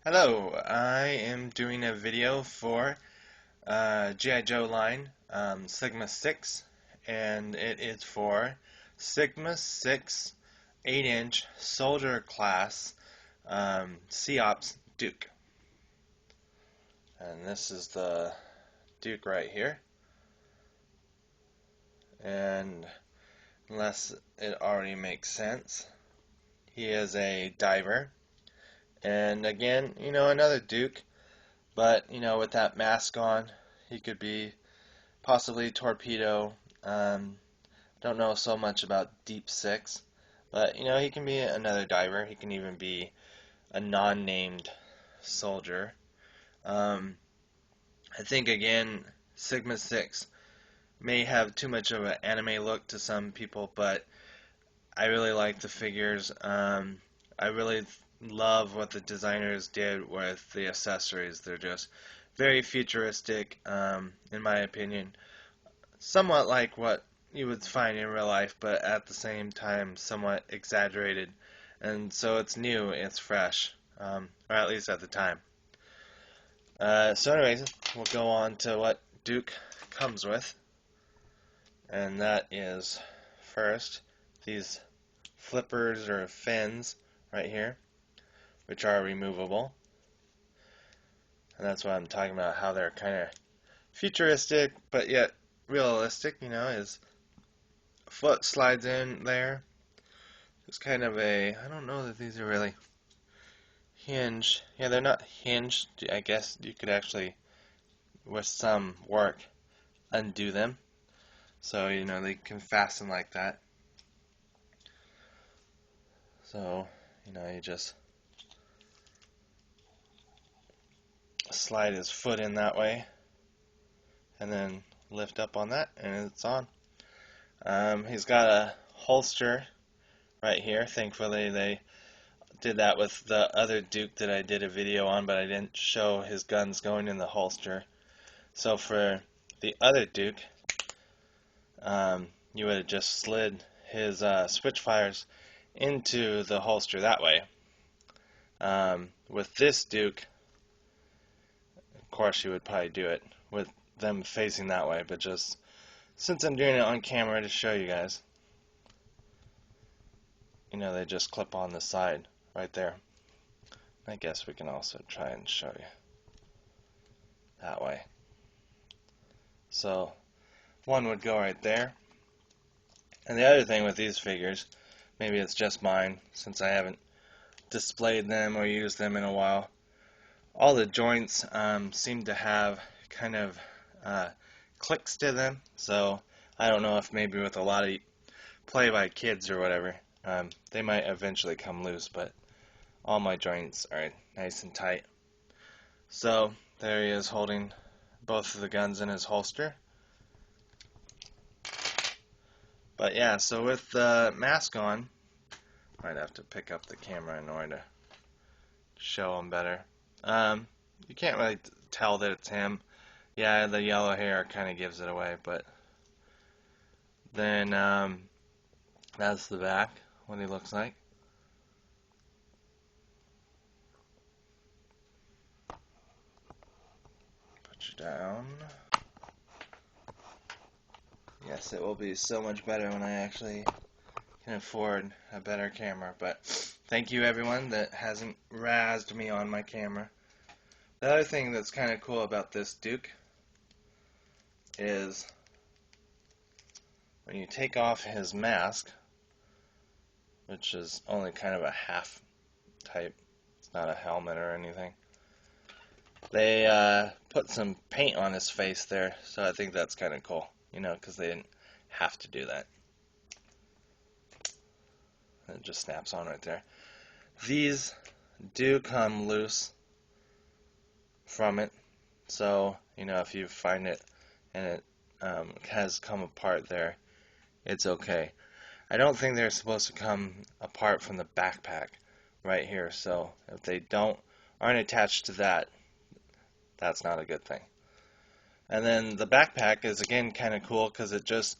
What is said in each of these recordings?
Hello, I am doing a video for G.I. Joe line Sigma 6, and it is for Sigma 6 8-inch soldier class CEOPS Duke. And this is the Duke right here. And unless it already makes sense, he is a diver. And again, another Duke. But, with that mask on, he could be possibly torpedo. Don't know so much about Deep Six. But, he can be another diver. He can even be a non-named soldier. I think, again, Sigma 6 may have too much of an anime look to some people, but I really like the figures. I really love what the designers did with the accessories. They're just very futuristic, in my opinion. Somewhat like what you would find in real life, but at the same time somewhat exaggerated. And so it's new, it's fresh, or at least at the time. So anyways, we'll go on to what Duke comes with. And that is, first, these flippers or fins right here, which are removable. And that's what I'm talking about, how they're kind of futuristic, but yet realistic. His foot slides in there. It's kind of I don't know that these are really hinged. Yeah, they're not hinged. I guess you could actually, with some work, undo them. So, they can fasten like that. So, you just slide his foot in that way and then lift up on that and it's on. He's got a holster right here. Thankfully they did that with the other Duke that I did a video on, but I didn't show his guns going in the holster. So for the other Duke, you would have just slid his Switchfires into the holster that way. With this Duke, of course you would probably do it with them facing that way, but just since I'm doing it on camera to show you guys, they just clip on the side right there. I guess we can also try and show you that way. So one would go right there. And the other thing with these figures, maybe it's just mine since I haven't displayed them or used them in a while, all the joints seem to have kind of clicks to them. So I don't know if maybe with a lot of play by kids or whatever, they might eventually come loose, but all my joints are nice and tight. So there he is holding both of the guns in his holster. But yeah, so with the mask on, I might have to pick up the camera in order to show him better. You can't really tell that it's him. Yeah, the yellow hair kind of gives it away, but then that's the back, what he looks like. Put you down. Yes, it will be so much better when I actually can afford a better camera, but thank you everyone that hasn't razzed me on my camera. The other thing that's kind of cool about this Duke is when you take off his mask, which is only kind of a half type, it's not a helmet or anything, they put some paint on his face there, so I think that's kind of cool, because they didn't have to do that. It just snaps on right there. These do come loose from it, so if you find it and it has come apart there, it's okay. I don't think they're supposed to come apart from the backpack right here, so if they aren't attached to that, that's not a good thing. And then the backpack is again kind of cool because it just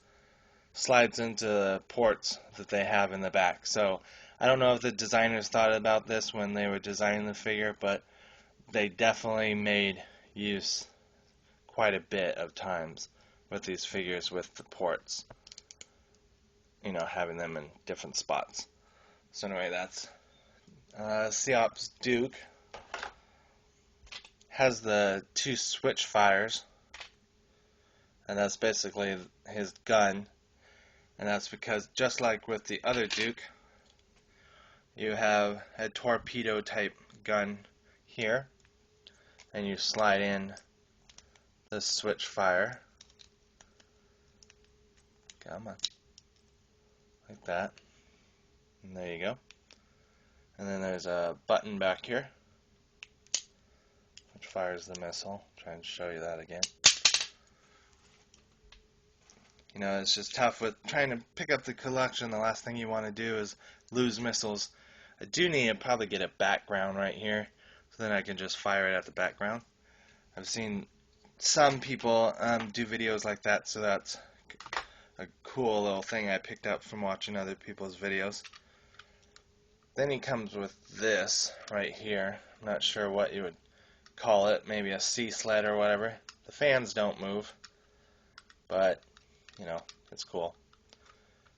slides into the ports that they have in the back. So I don't know if the designers thought about this when they were designing the figure, but they definitely made use quite a bit of times with these figures with the ports, you know, having them in different spots. So anyway, that's Seops Duke. Has the 2 switch fires, and that's basically his gun, and that's because just like with the other Duke, you have a torpedo type gun here, and you slide in the switch fire, come on, like that, and there you go. And then there's a button back here which fires the missile. Try and show you that again. You know, it's just tough with trying to pick up the collection. The last thing you want to do is lose missiles. I do need to probably get a background right here, so then I can just fire it at the background. I've seen some people do videos like that, so that's a cool little thing I picked up from watching other people's videos. Then he comes with this right here. I'm not sure what you would call it, maybe a sea sled or whatever. The fans don't move, but you know, it's cool.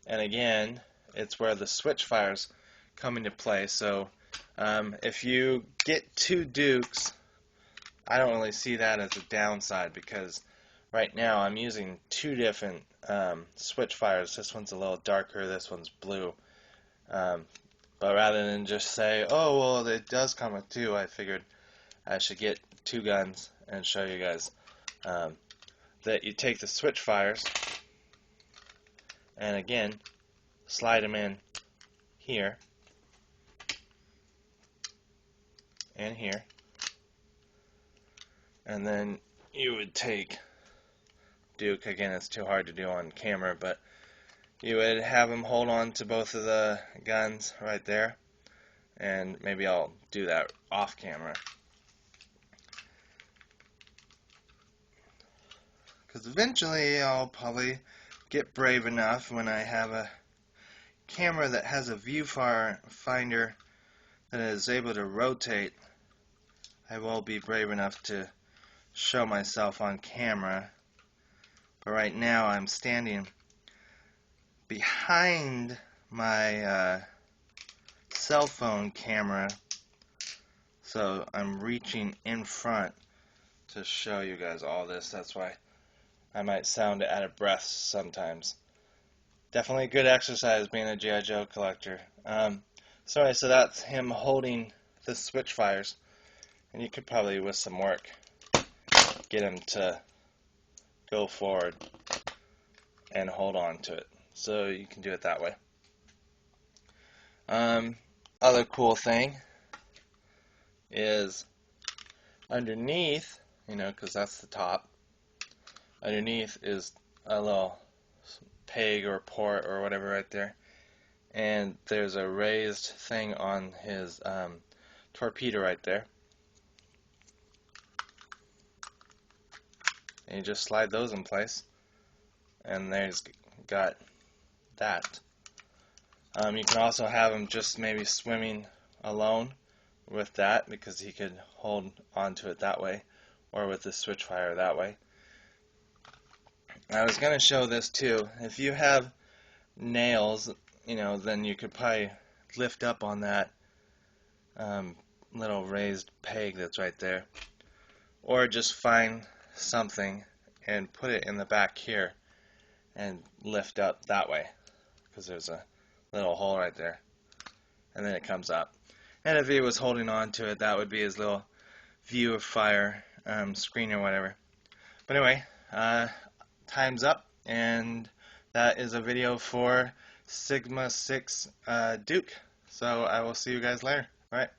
And again, it's where the switch fires come into play. So if you get 2 Dukes, I don't really see that as a downside, because right now I'm using 2 different switch fires. This one's a little darker, this one's blue. But rather than just say, oh, well, it does come with 2, I figured I should get 2 guns and show you guys that you take the switch fires and again slide them in here and here, and then you would take Duke. Again, it's too hard to do on camera, but you would have him hold on to both of the guns right there, and maybe I'll do that off camera, because eventually I'll probably get brave enough when I have a camera that has a viewfinder that is able to rotate. I will be brave enough to show myself on camera, but right now I'm standing behind my cell phone camera, so I'm reaching in front to show you guys all this. That's why I might sound out of breath sometimes. Definitely good exercise being a G.I. Joe collector. So that's him holding the switch fires, and you could probably, with some work, get him to go forward and hold on to it. So you can do it that way. Other cool thing is underneath, you know, because that's the top, underneath is a little peg or port or whatever right there, and there's a raised thing on his torpedo right there, and you just slide those in place, and there's got that. You can also have him just maybe swimming alone with that, because he could hold onto it that way, or with the switch fire that way. I was going to show this too. If you have nails, you know, then you could probably lift up on that little raised peg that's right there, or just find something and put it in the back here and lift up that way, because there's a little hole right there, and then it comes up. And if he was holding on to it, that would be his little view of fire screen or whatever. But anyway, time's up, and that is a video for Sigma 6 Duke. So I will see you guys later. All right.